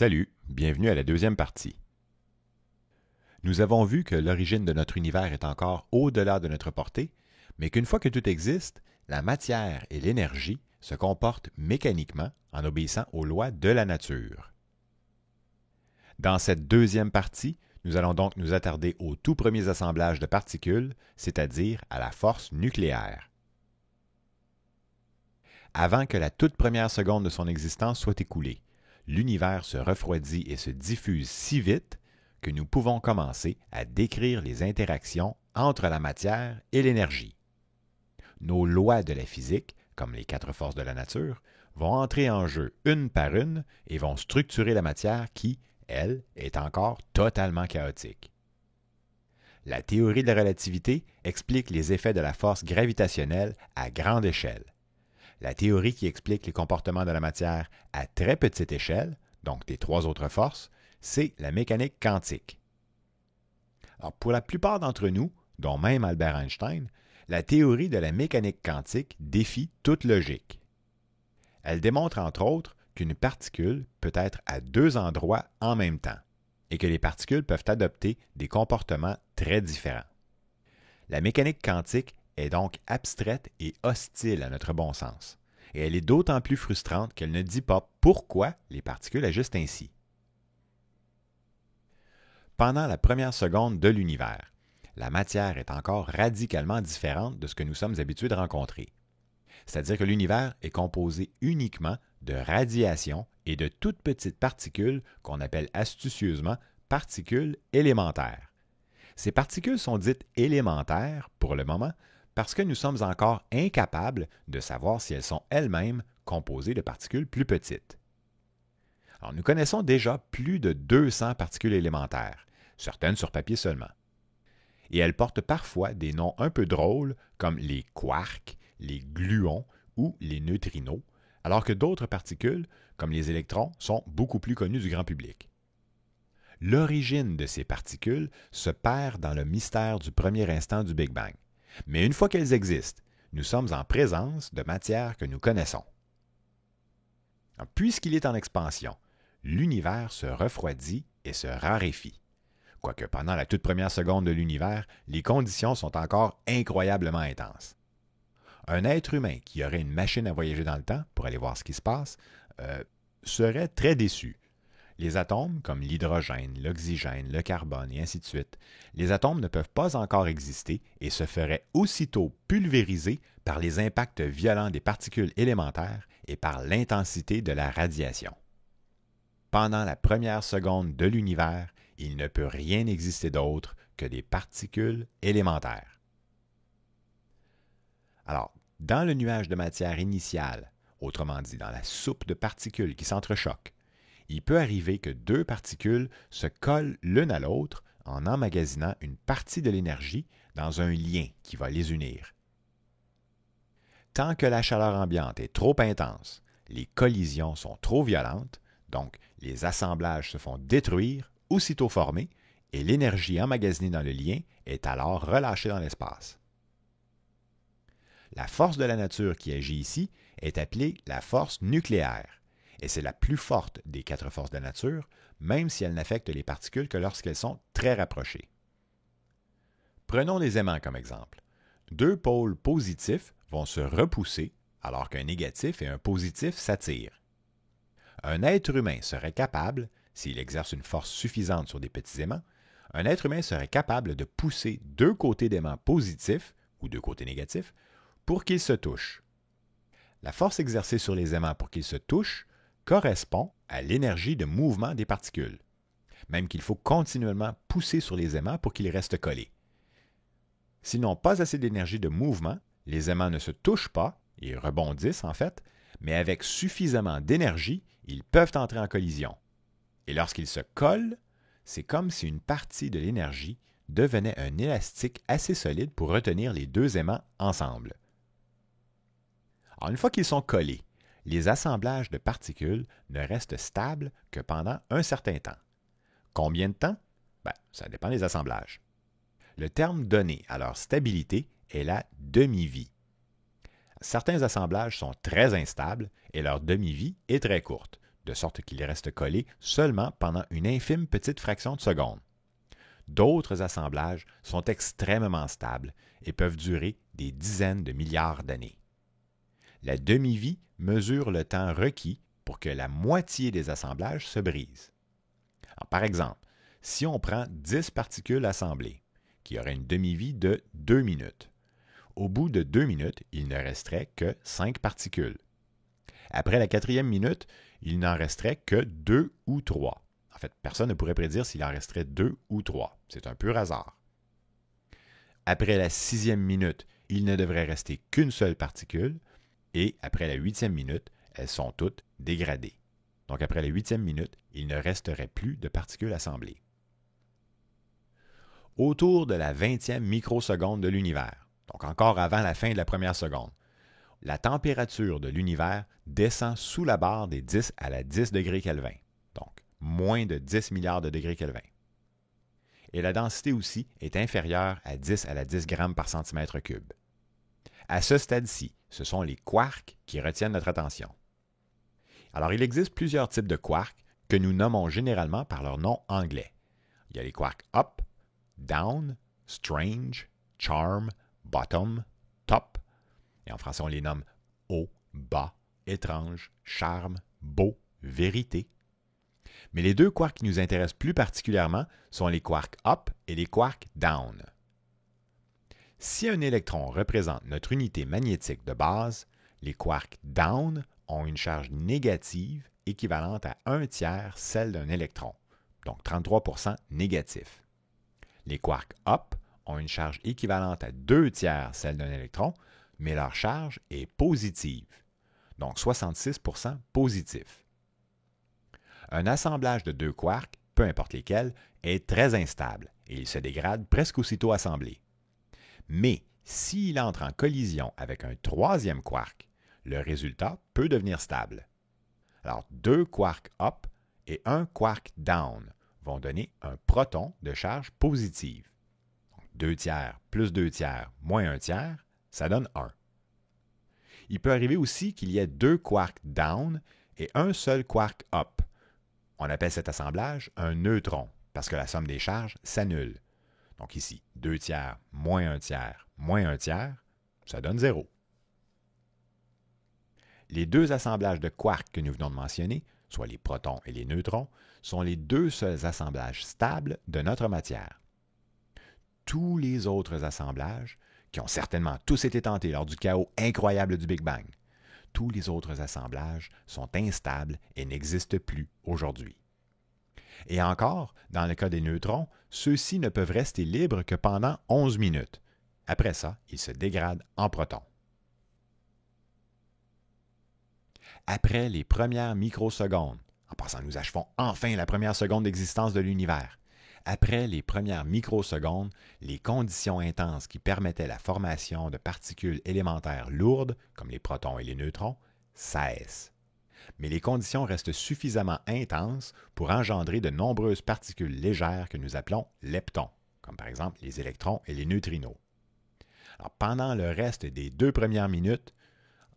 Salut, bienvenue à la deuxième partie. Nous avons vu que l'origine de notre univers est encore au-delà de notre portée, mais qu'une fois que tout existe, la matière et l'énergie se comportent mécaniquement en obéissant aux lois de la nature. Dans cette deuxième partie, nous allons donc nous attarder aux tout premiers assemblages de particules, c'est-à-dire à la force nucléaire. Avant que la toute première seconde de son existence soit écoulée, l'univers se refroidit et se diffuse si vite que nous pouvons commencer à décrire les interactions entre la matière et l'énergie. Nos lois de la physique, comme les quatre forces de la nature, vont entrer en jeu une par une et vont structurer la matière qui, elle, est encore totalement chaotique. La théorie de la relativité explique les effets de la force gravitationnelle à grande échelle. La théorie qui explique les comportements de la matière à très petite échelle, donc des trois autres forces, c'est la mécanique quantique. Alors, pour la plupart d'entre nous, dont même Albert Einstein, la théorie de la mécanique quantique défie toute logique. Elle démontre entre autres qu'une particule peut être à deux endroits en même temps et que les particules peuvent adopter des comportements très différents. La mécanique quantique est donc abstraite et hostile à notre bon sens. Et elle est d'autant plus frustrante qu'elle ne dit pas pourquoi les particules agissent ainsi. Pendant la première seconde de l'univers, la matière est encore radicalement différente de ce que nous sommes habitués de rencontrer. C'est-à-dire que l'univers est composé uniquement de radiation et de toutes petites particules qu'on appelle astucieusement particules élémentaires. Ces particules sont dites élémentaires pour le moment parce que nous sommes encore incapables de savoir si elles sont elles-mêmes composées de particules plus petites. Alors, nous connaissons déjà plus de 200 particules élémentaires, certaines sur papier seulement. Et elles portent parfois des noms un peu drôles comme les quarks, les gluons ou les neutrinos, alors que d'autres particules, comme les électrons, sont beaucoup plus connues du grand public. L'origine de ces particules se perd dans le mystère du premier instant du Big Bang. Mais une fois qu'elles existent, nous sommes en présence de matière que nous connaissons. Puisqu'il est en expansion, l'univers se refroidit et se raréfie. Quoique pendant la toute première seconde de l'univers, les conditions sont encore incroyablement intenses. Un être humain qui aurait une machine à voyager dans le temps pour aller voir ce qui se passe serait très déçu. Les atomes, comme l'hydrogène, l'oxygène, le carbone et ainsi de suite, les atomes ne peuvent pas encore exister et se feraient aussitôt pulvériser par les impacts violents des particules élémentaires et par l'intensité de la radiation. Pendant la première seconde de l'univers, il ne peut rien exister d'autre que des particules élémentaires. Alors, dans le nuage de matière initiale, autrement dit dans la soupe de particules qui s'entrechoquent, il peut arriver que deux particules se collent l'une à l'autre en emmagasinant une partie de l'énergie dans un lien qui va les unir. Tant que la chaleur ambiante est trop intense, les collisions sont trop violentes, donc les assemblages se font détruire, aussitôt formés, et l'énergie emmagasinée dans le lien est alors relâchée dans l'espace. La force de la nature qui agit ici est appelée la force nucléaire. Et c'est la plus forte des quatre forces de la nature, même si elle n'affecte les particules que lorsqu'elles sont très rapprochées. Prenons les aimants comme exemple. Deux pôles positifs vont se repousser alors qu'un négatif et un positif s'attirent. Un être humain serait capable, s'il exerce une force suffisante sur des petits aimants, un être humain serait capable de pousser deux côtés d'aimants positifs ou deux côtés négatifs pour qu'ils se touchent. La force exercée sur les aimants pour qu'ils se touchent correspond à l'énergie de mouvement des particules, même qu'il faut continuellement pousser sur les aimants pour qu'ils restent collés. S'ils n'ont pas assez d'énergie de mouvement, les aimants ne se touchent pas, ils rebondissent en fait, mais avec suffisamment d'énergie, ils peuvent entrer en collision. Et lorsqu'ils se collent, c'est comme si une partie de l'énergie devenait un élastique assez solide pour retenir les deux aimants ensemble. Alors, une fois qu'ils sont collés, les assemblages de particules ne restent stables que pendant un certain temps. Combien de temps? Ça dépend des assemblages. Le terme donné à leur stabilité est la demi-vie. Certains assemblages sont très instables et leur demi-vie est très courte, de sorte qu'il reste collé seulement pendant une infime petite fraction de seconde. D'autres assemblages sont extrêmement stables et peuvent durer des dizaines de milliards d'années. La demi-vie mesure le temps requis pour que la moitié des assemblages se brisent. Alors, par exemple, si on prend 10 particules assemblées, qui auraient une demi-vie de 2 minutes, au bout de 2 minutes, il ne resterait que 5 particules. Après la 4e minute, il n'en resterait que 2 ou 3. En fait, personne ne pourrait prédire s'il en resterait 2 ou 3. C'est un pur hasard. Après la 6e minute, il ne devrait rester qu'une seule particule, et après la 8e minute, elles sont toutes dégradées. Donc après la 8e minute, il ne resterait plus de particules assemblées. Autour de la 20e microseconde de l'univers, donc encore avant la fin de la première seconde, la température de l'univers descend sous la barre des 10 à la 10 degrés Kelvin, donc moins de 10 milliards de degrés Kelvin. Et la densité aussi est inférieure à 10 à la 10 grammes par centimètre cube. À ce stade-ci, ce sont les quarks qui retiennent notre attention. Alors, il existe plusieurs types de quarks que nous nommons généralement par leur nom anglais. Il y a les quarks up, down, strange, charm, bottom, top. Et en français, on les nomme haut, bas, étrange, charme, beau, vérité. Mais les deux quarks qui nous intéressent plus particulièrement sont les quarks up et les quarks down. Si un électron représente notre unité magnétique de base, les quarks down ont une charge négative équivalente à 1/3 celle d'un électron, donc 33% négatif. Les quarks up ont une charge équivalente à 2/3 celle d'un électron, mais leur charge est positive, donc 66% positif. Un assemblage de deux quarks, peu importe lesquels, est très instable et il se dégrade presque aussitôt assemblé. Mais s'il entre en collision avec un troisième quark, le résultat peut devenir stable. Alors, deux quarks up et un quark down vont donner un proton de charge positive. 2/3 plus 2/3 moins 1/3, ça donne 1. Il peut arriver aussi qu'il y ait deux quarks down et un seul quark up. On appelle cet assemblage un neutron, parce que la somme des charges s'annule. Donc ici, 2/3 moins 1/3 moins 1/3, ça donne 0. Les deux assemblages de quarks que nous venons de mentionner, soit les protons et les neutrons, sont les deux seuls assemblages stables de notre matière. Tous les autres assemblages, qui ont certainement tous été tentés lors du chaos incroyable du Big Bang, tous les autres assemblages sont instables et n'existent plus aujourd'hui. Et encore, dans le cas des neutrons, ceux-ci ne peuvent rester libres que pendant 11 minutes. Après ça, ils se dégradent en protons. Après les premières microsecondes, en passant, nous achevons enfin la première seconde d'existence de l'univers. Après les premières microsecondes, les conditions intenses qui permettaient la formation de particules élémentaires lourdes, comme les protons et les neutrons, cessent. Mais les conditions restent suffisamment intenses pour engendrer de nombreuses particules légères que nous appelons leptons, comme par exemple les électrons et les neutrinos. Alors, pendant le reste des 2 premières minutes,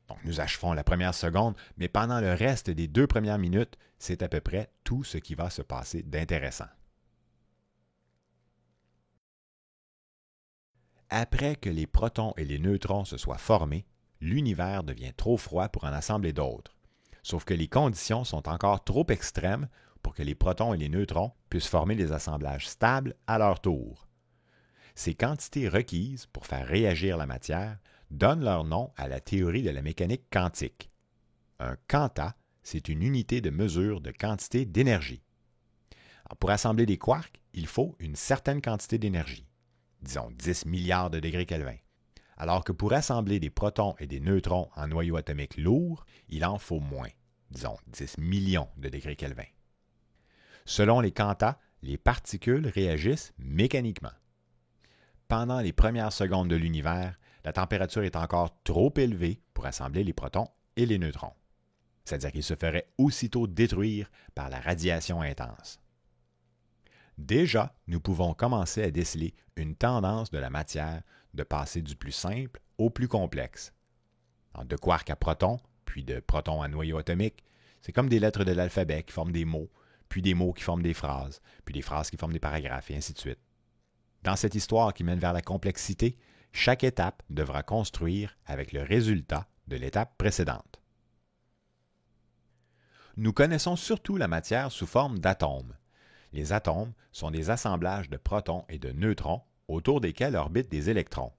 donc nous achevons la première seconde, mais pendant le reste des 2 premières minutes, c'est à peu près tout ce qui va se passer d'intéressant. Après que les protons et les neutrons se soient formés, l'univers devient trop froid pour en assembler d'autres. Sauf que les conditions sont encore trop extrêmes pour que les protons et les neutrons puissent former des assemblages stables à leur tour. Ces quantités requises pour faire réagir la matière donnent leur nom à la théorie de la mécanique quantique. Un quanta, c'est une unité de mesure de quantité d'énergie. Pour assembler des quarks, il faut une certaine quantité d'énergie, disons 10 milliards de degrés Kelvin. Alors que pour assembler des protons et des neutrons en noyau atomique lourd, il en faut moins, disons 10 millions de degrés Kelvin. Selon les quantas, les particules réagissent mécaniquement. Pendant les premières secondes de l'univers, la température est encore trop élevée pour assembler les protons et les neutrons. C'est-à-dire qu'ils se feraient aussitôt détruire par la radiation intense. Déjà, nous pouvons commencer à déceler une tendance de la matière de passer du plus simple au plus complexe. De quarks à protons, puis de protons à noyau atomique, C'est comme des lettres de l'alphabet qui forment des mots, puis des mots qui forment des phrases, puis des phrases qui forment des paragraphes, et ainsi de suite. Dans cette histoire qui mène vers la complexité, chaque étape devra construire avec le résultat de l'étape précédente. Nous connaissons surtout la matière sous forme d'atomes. Les atomes sont des assemblages de protons et de neutrons autour desquels orbitent des électrons.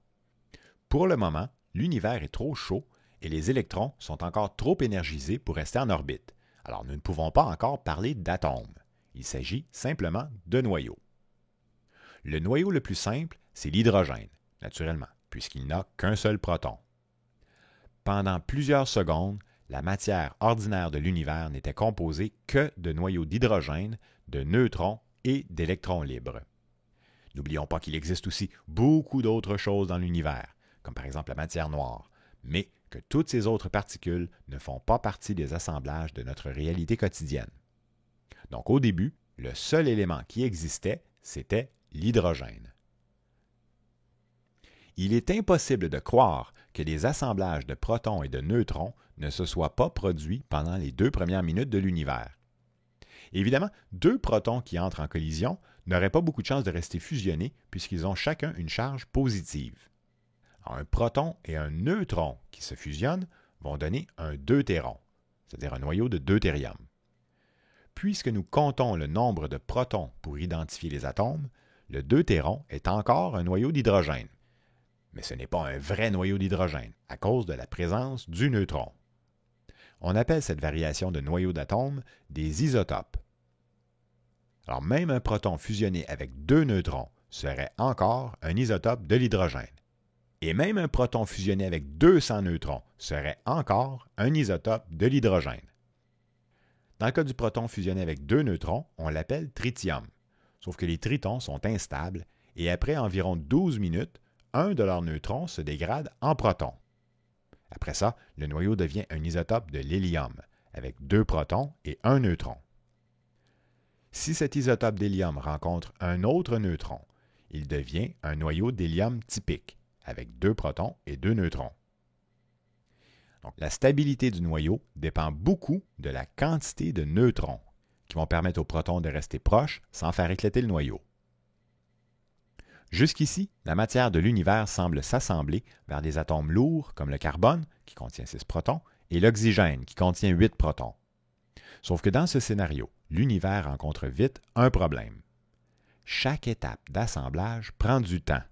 Pour le moment, l'univers est trop chaud et les électrons sont encore trop énergisés pour rester en orbite. Alors nous ne pouvons pas encore parler d'atomes. Il s'agit simplement de noyaux. Le noyau le plus simple, c'est l'hydrogène, naturellement, puisqu'il n'a qu'un seul proton. Pendant plusieurs secondes, la matière ordinaire de l'univers n'était composée que de noyaux d'hydrogène, de neutrons et d'électrons libres. N'oublions pas qu'il existe aussi beaucoup d'autres choses dans l'univers, comme par exemple la matière noire, mais que toutes ces autres particules ne font pas partie des assemblages de notre réalité quotidienne. Donc au début, le seul élément qui existait, c'était l'hydrogène. Il est impossible de croire que des assemblages de protons et de neutrons ne se soient pas produits pendant les 2 premières minutes de l'univers. Évidemment, 2 protons qui entrent en collision n'auraient pas beaucoup de chances de rester fusionnés puisqu'ils ont chacun une charge positive. Alors, un proton et un neutron qui se fusionnent vont donner un deutéron, c'est-à-dire un noyau de deutérium. Puisque nous comptons le nombre de protons pour identifier les atomes, le deutéron est encore un noyau d'hydrogène. Mais ce n'est pas un vrai noyau d'hydrogène à cause de la présence du neutron. On appelle cette variation de noyau d'atomes des isotopes. Alors même un proton fusionné avec 2 neutrons serait encore un isotope de l'hydrogène. Et même un proton fusionné avec 200 neutrons serait encore un isotope de l'hydrogène. Dans le cas du proton fusionné avec 2 neutrons, on l'appelle tritium. Sauf que les tritons sont instables et après environ 12 minutes, un de leurs neutrons se dégrade en proton. Après ça, le noyau devient un isotope de l'hélium, avec 2 protons et 1 neutron. Si cet isotope d'hélium rencontre un autre neutron, il devient un noyau d'hélium typique, avec 2 protons et 2 neutrons. Donc, la stabilité du noyau dépend beaucoup de la quantité de neutrons, qui vont permettre aux protons de rester proches sans faire éclater le noyau. Jusqu'ici, la matière de l'univers semble s'assembler vers des atomes lourds comme le carbone, qui contient 6 protons, et l'oxygène, qui contient 8 protons. Sauf que dans ce scénario, l'univers rencontre vite un problème. Chaque étape d'assemblage prend du temps,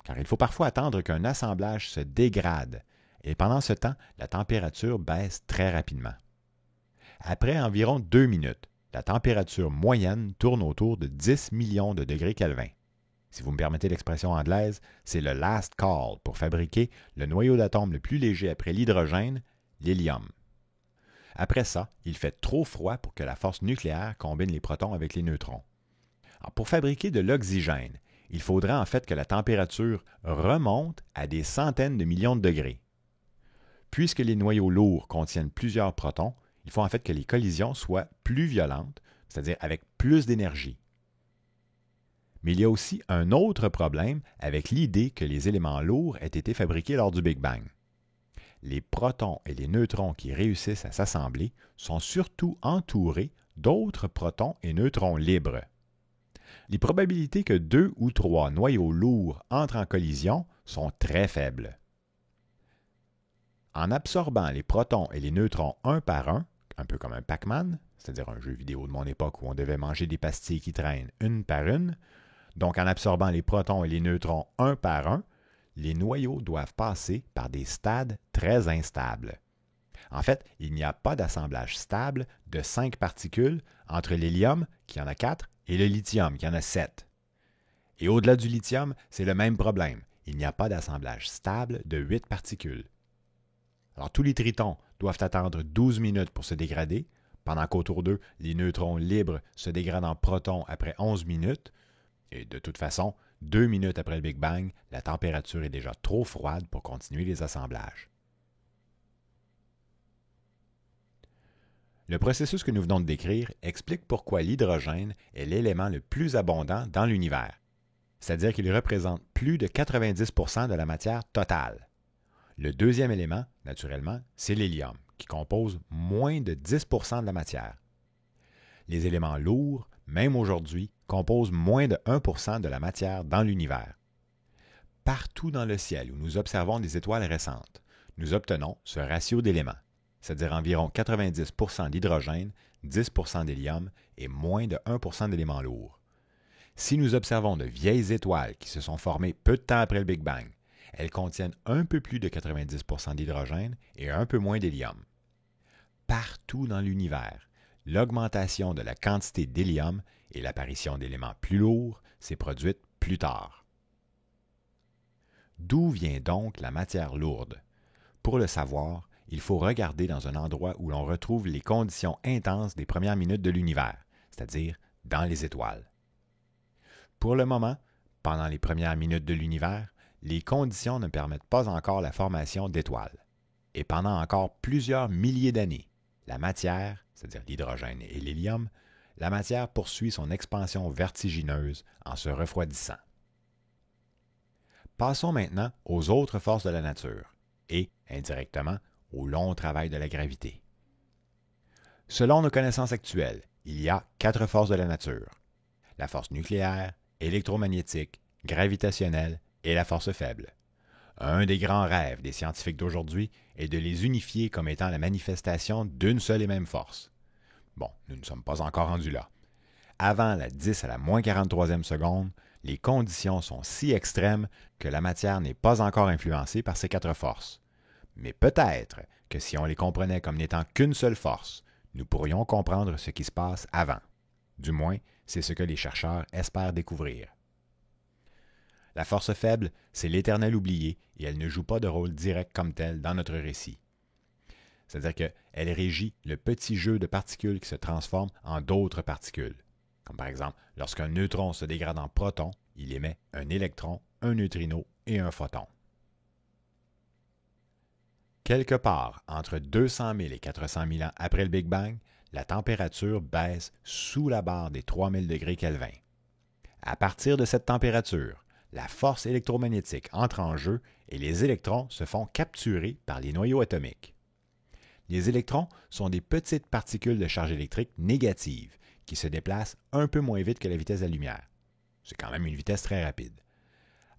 car il faut parfois attendre qu'un assemblage se dégrade, et pendant ce temps, la température baisse très rapidement. Après environ 2 minutes, la température moyenne tourne autour de 10 millions de degrés Kelvin. Si vous me permettez l'expression anglaise, c'est le last call pour fabriquer le noyau d'atome le plus léger après l'hydrogène, l'hélium. Après ça, il fait trop froid pour que la force nucléaire combine les protons avec les neutrons. Alors, pour fabriquer de l'oxygène, il faudrait en fait que la température remonte à des centaines de millions de degrés. Puisque les noyaux lourds contiennent plusieurs protons, il faut en fait que les collisions soient plus violentes, c'est-à-dire avec plus d'énergie. Mais il y a aussi un autre problème avec l'idée que les éléments lourds aient été fabriqués lors du Big Bang. Les protons et les neutrons qui réussissent à s'assembler sont surtout entourés d'autres protons et neutrons libres. Les probabilités que 2 ou 3 noyaux lourds entrent en collision sont très faibles. En absorbant les protons et les neutrons un par un peu comme un Pac-Man, c'est-à-dire un jeu vidéo de mon époque où on devait manger des pastilles qui traînent une par une, donc en absorbant les protons et les neutrons un par un, les noyaux doivent passer par des stades très instables. En fait, il n'y a pas d'assemblage stable de 5 particules entre l'hélium, qui en a 4, et le lithium, qui en a 7. Et au-delà du lithium, c'est le même problème. Il n'y a pas d'assemblage stable de 8 particules. Alors tous les tritons doivent attendre 12 minutes pour se dégrader, pendant qu'autour d'eux, les neutrons libres se dégradent en protons après 11 minutes. Et de toute façon, 2 minutes après le Big Bang, la température est déjà trop froide pour continuer les assemblages. Le processus que nous venons de décrire explique pourquoi l'hydrogène est l'élément le plus abondant dans l'univers, c'est-à-dire qu'il représente plus de 90% de la matière totale. Le deuxième élément, naturellement, c'est l'hélium, qui composent moins de 10 % de la matière. Les éléments lourds, même aujourd'hui, composent moins de 1 % de la matière dans l'univers. Partout dans le ciel où nous observons des étoiles récentes, nous obtenons ce ratio d'éléments, c'est-à-dire environ 90 % d'hydrogène, 10 % d'hélium et moins de 1 % d'éléments lourds. Si nous observons de vieilles étoiles qui se sont formées peu de temps après le Big Bang, elles contiennent un peu plus de 90 % d'hydrogène et un peu moins d'hélium. Partout dans l'univers, l'augmentation de la quantité d'hélium et l'apparition d'éléments plus lourds s'est produite plus tard. D'où vient donc la matière lourde? Pour le savoir, il faut regarder dans un endroit où l'on retrouve les conditions intenses des premières minutes de l'univers, c'est-à-dire dans les étoiles. Pour le moment, pendant les premières minutes de l'univers, les conditions ne permettent pas encore la formation d'étoiles. Et pendant encore plusieurs milliers d'années, la matière, c'est-à-dire l'hydrogène et l'hélium, la matière poursuit son expansion vertigineuse en se refroidissant. Passons maintenant aux autres forces de la nature et, indirectement, au long travail de la gravité. Selon nos connaissances actuelles, il y a 4 forces de la nature: la force nucléaire, électromagnétique, gravitationnelle et la force faible. Un des grands rêves des scientifiques d'aujourd'hui est de les unifier comme étant la manifestation d'une seule et même force. Bon, nous ne sommes pas encore rendus là. Avant la 10 à la moins 43e seconde, les conditions sont si extrêmes que la matière n'est pas encore influencée par ces 4 forces. Mais peut-être que si on les comprenait comme n'étant qu'une seule force, nous pourrions comprendre ce qui se passe avant. Du moins, c'est ce que les chercheurs espèrent découvrir. La force faible, c'est l'éternelle oubliée et elle ne joue pas de rôle direct comme tel dans notre récit. C'est-à-dire qu'elle régit le petit jeu de particules qui se transforment en d'autres particules. Comme par exemple, lorsqu'un neutron se dégrade en proton, il émet un électron, un neutrino et un photon. Quelque part entre 200 000 et 400 000 ans après le Big Bang, la température baisse sous la barre des 3000 degrés Kelvin. À partir de cette température, la force électromagnétique entre en jeu et les électrons se font capturer par les noyaux atomiques. Les électrons sont des petites particules de charge électrique négatives qui se déplacent un peu moins vite que la vitesse de la lumière. C'est quand même une vitesse très rapide.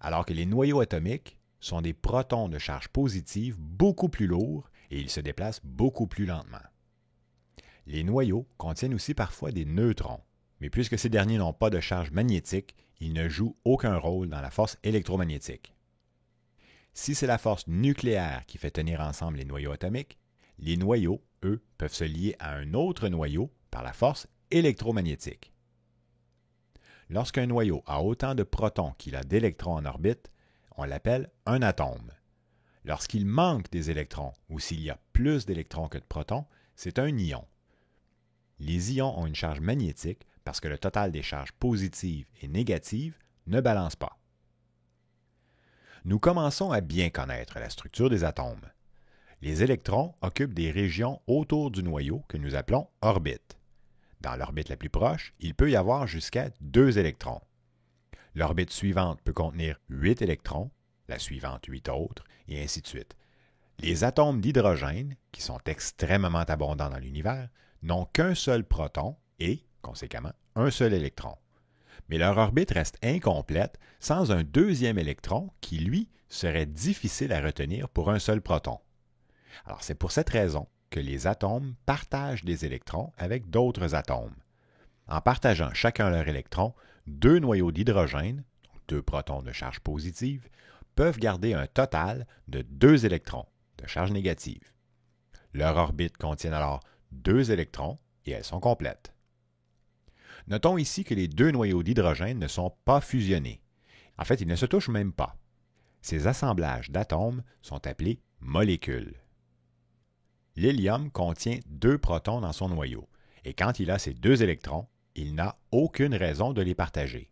Alors que les noyaux atomiques sont des protons de charge positive beaucoup plus lourds et ils se déplacent beaucoup plus lentement. Les noyaux contiennent aussi parfois des neutrons, mais puisque ces derniers n'ont pas de charge magnétique, ils ne jouent aucun rôle dans la force électromagnétique. Si c'est la force nucléaire qui fait tenir ensemble les noyaux atomiques, les noyaux, eux, peuvent se lier à un autre noyau par la force électromagnétique. Lorsqu'un noyau a autant de protons qu'il a d'électrons en orbite, on l'appelle un atome. Lorsqu'il manque des électrons ou s'il y a plus d'électrons que de protons, c'est un ion. Les ions ont une charge magnétique parce que le total des charges positives et négatives ne balance pas. Nous commençons à bien connaître la structure des atomes. Les électrons occupent des régions autour du noyau que nous appelons orbites. Dans l'orbite la plus proche, il peut y avoir jusqu'à 2 électrons. L'orbite suivante peut contenir 8 électrons, la suivante 8 autres, et ainsi de suite. Les atomes d'hydrogène, qui sont extrêmement abondants dans l'univers, n'ont qu'un seul proton et, conséquemment, un seul électron. Mais leur orbite reste incomplète sans un deuxième électron qui, lui, serait difficile à retenir pour un seul proton. Alors c'est pour cette raison que les atomes partagent des électrons avec d'autres atomes. En partageant chacun leur électron, 2 noyaux d'hydrogène, 2 protons de charge positive, peuvent garder un total de 2 électrons de charge négative. Leurs orbites contiennent alors 2 électrons et elles sont complètes. Notons ici que les 2 noyaux d'hydrogène ne sont pas fusionnés. En fait, ils ne se touchent même pas. Ces assemblages d'atomes sont appelés molécules. L'hélium contient 2 protons dans son noyau, et quand il a ces 2 électrons, il n'a aucune raison de les partager.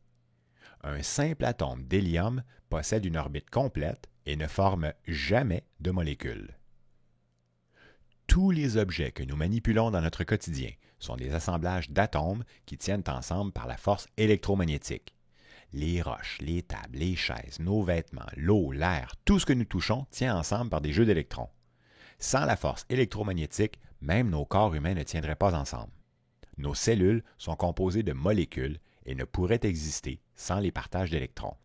Un simple atome d'hélium possède une orbite complète et ne forme jamais de molécules. Tous les objets que nous manipulons dans notre quotidien sont des assemblages d'atomes qui tiennent ensemble par la force électromagnétique. Les roches, les tables, les chaises, nos vêtements, l'eau, l'air, tout ce que nous touchons tient ensemble par des jeux d'électrons. Sans la force électromagnétique, même nos corps humains ne tiendraient pas ensemble. Nos cellules sont composées de molécules et ne pourraient exister sans les partages d'électrons.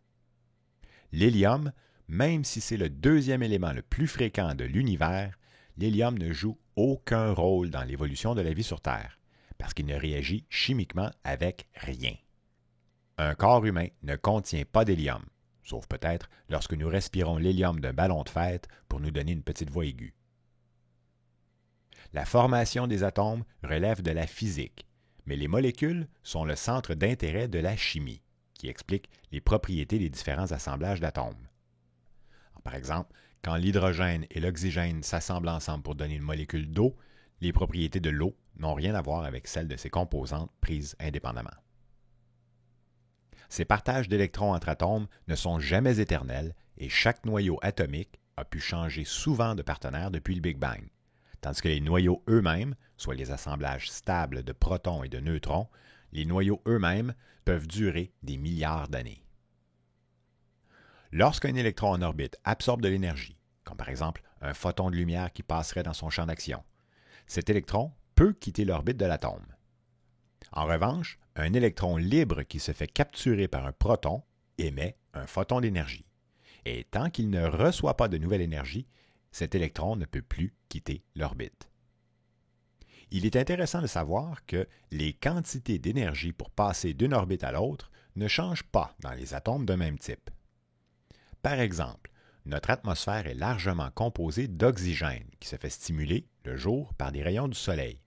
L'hélium, même si c'est le deuxième élément le plus fréquent de l'univers, l'hélium ne joue aucun rôle dans l'évolution de la vie sur Terre, parce qu'il ne réagit chimiquement avec rien. Un corps humain ne contient pas d'hélium, sauf peut-être lorsque nous respirons l'hélium d'un ballon de fête pour nous donner une petite voix aiguë. La formation des atomes relève de la physique, mais les molécules sont le centre d'intérêt de la chimie, qui explique les propriétés des différents assemblages d'atomes. Par exemple, quand l'hydrogène et l'oxygène s'assemblent ensemble pour donner une molécule d'eau, les propriétés de l'eau n'ont rien à voir avec celles de ses composantes prises indépendamment. Ces partages d'électrons entre atomes ne sont jamais éternels et chaque noyau atomique a pu changer souvent de partenaire depuis le Big Bang, tandis que les noyaux eux-mêmes, soit les assemblages stables de protons et de neutrons, les noyaux eux-mêmes peuvent durer des milliards d'années. Lorsqu'un électron en orbite absorbe de l'énergie, comme par exemple un photon de lumière qui passerait dans son champ d'action, cet électron peut quitter l'orbite de l'atome. En revanche, un électron libre qui se fait capturer par un proton émet un photon d'énergie. Et tant qu'il ne reçoit pas de nouvelle énergie, cet électron ne peut plus quitter l'orbite. Il est intéressant de savoir que les quantités d'énergie pour passer d'une orbite à l'autre ne changent pas dans les atomes d'un même type. Par exemple, notre atmosphère est largement composée d'oxygène qui se fait stimuler le jour par des rayons du Soleil.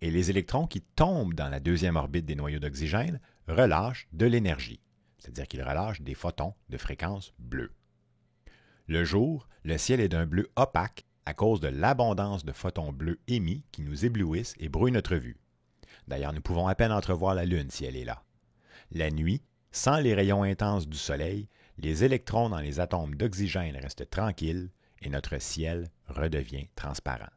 Et les électrons qui tombent dans la deuxième orbite des noyaux d'oxygène relâchent de l'énergie, c'est-à-dire qu'ils relâchent des photons de fréquence bleue. Le jour, le ciel est d'un bleu opaque à cause de l'abondance de photons bleus émis qui nous éblouissent et brouillent notre vue. D'ailleurs, nous pouvons à peine entrevoir la Lune si elle est là. La nuit, sans les rayons intenses du Soleil, les électrons dans les atomes d'oxygène restent tranquilles et notre ciel redevient transparent.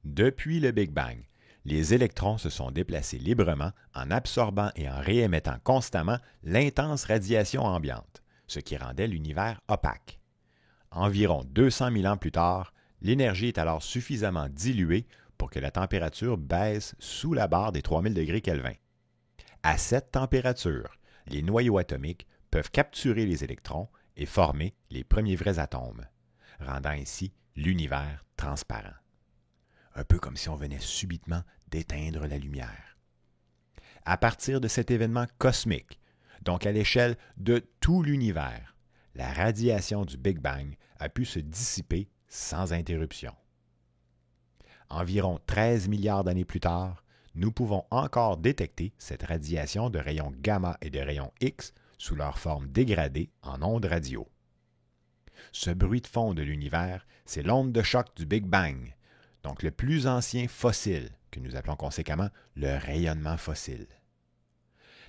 Depuis le Big Bang, les électrons se sont déplacés librement en absorbant et en réémettant constamment l'intense radiation ambiante, ce qui rendait l'univers opaque. Environ 200 000 ans plus tard, l'énergie est alors suffisamment diluée pour que la température baisse sous la barre des 3000 degrés Kelvin. À cette température, les noyaux atomiques peuvent capturer les électrons et former les premiers vrais atomes, rendant ainsi l'univers transparent. Un peu comme si on venait subitement d'éteindre la lumière. À partir de cet événement cosmique, donc à l'échelle de tout l'univers, la radiation du Big Bang a pu se dissiper sans interruption. Environ 13 milliards d'années plus tard, nous pouvons encore détecter cette radiation de rayons gamma et de rayons X sous leur forme dégradée en ondes radio. Ce bruit de fond de l'univers, c'est l'onde de choc du Big Bang, donc le plus ancien fossile, que nous appelons conséquemment le rayonnement fossile.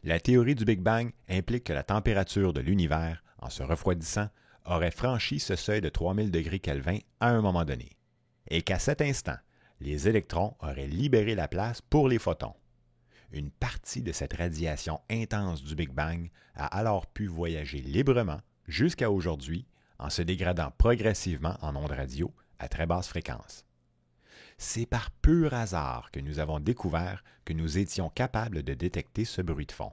La théorie du Big Bang implique que la température de l'univers, en se refroidissant, aurait franchi ce seuil de 3000 degrés Kelvin à un moment donné, et qu'à cet instant, les électrons auraient libéré la place pour les photons. Une partie de cette radiation intense du Big Bang a alors pu voyager librement jusqu'à aujourd'hui en se dégradant progressivement en ondes radio à très basse fréquence. C'est par pur hasard que nous avons découvert que nous étions capables de détecter ce bruit de fond.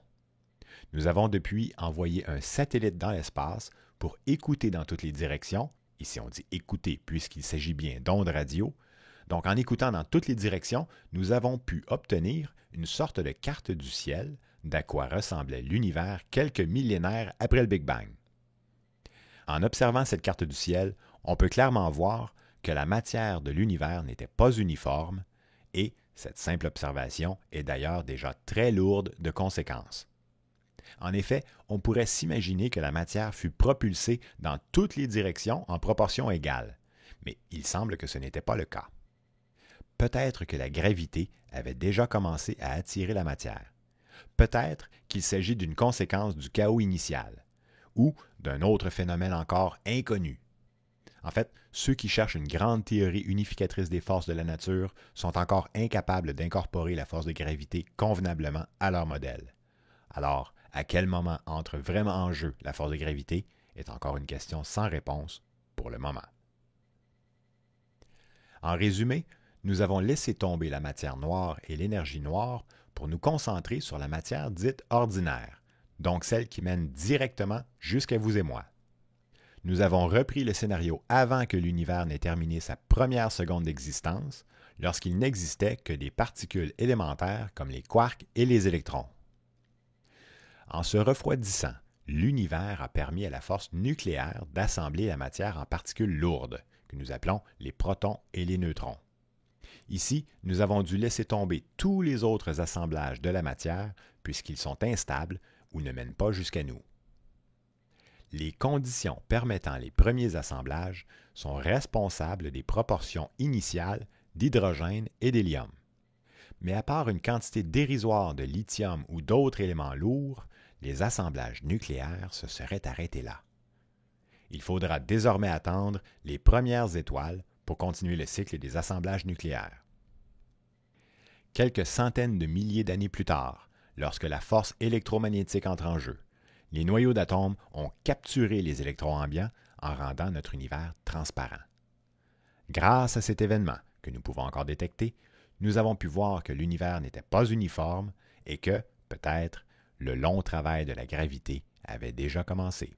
Nous avons depuis envoyé un satellite dans l'espace pour écouter dans toutes les directions, ici on dit écouter puisqu'il s'agit bien d'ondes radio, donc en écoutant dans toutes les directions, nous avons pu obtenir une sorte de carte du ciel d'à quoi ressemblait l'univers quelques millénaires après le Big Bang. En observant cette carte du ciel, on peut clairement voir que la matière de l'univers n'était pas uniforme et cette simple observation est d'ailleurs déjà très lourde de conséquences. En effet, on pourrait s'imaginer que la matière fut propulsée dans toutes les directions en proportion égale, mais il semble que ce n'était pas le cas. Peut-être que la gravité avait déjà commencé à attirer la matière. Peut-être qu'il s'agit d'une conséquence du chaos initial, ou d'un autre phénomène encore inconnu. En fait, ceux qui cherchent une grande théorie unificatrice des forces de la nature sont encore incapables d'incorporer la force de gravité convenablement à leur modèle. Alors, à quel moment entre vraiment en jeu la force de gravité est encore une question sans réponse pour le moment. En résumé, nous avons laissé tomber la matière noire et l'énergie noire pour nous concentrer sur la matière dite ordinaire, donc celle qui mène directement jusqu'à vous et moi. Nous avons repris le scénario avant que l'univers n'ait terminé sa première seconde d'existence, lorsqu'il n'existait que des particules élémentaires comme les quarks et les électrons. En se refroidissant, l'univers a permis à la force nucléaire d'assembler la matière en particules lourdes, que nous appelons les protons et les neutrons. Ici, nous avons dû laisser tomber tous les autres assemblages de la matière puisqu'ils sont instables ou ne mènent pas jusqu'à nous. Les conditions permettant les premiers assemblages sont responsables des proportions initiales d'hydrogène et d'hélium. Mais à part une quantité dérisoire de lithium ou d'autres éléments lourds, les assemblages nucléaires se seraient arrêtés là. Il faudra désormais attendre les premières étoiles pour continuer le cycle des assemblages nucléaires. Quelques centaines de milliers d'années plus tard, lorsque la force électromagnétique entre en jeu, les noyaux d'atomes ont capturé les électrons ambiants en rendant notre univers transparent. Grâce à cet événement, que nous pouvons encore détecter, nous avons pu voir que l'univers n'était pas uniforme et que, peut-être, le long travail de la gravité avait déjà commencé.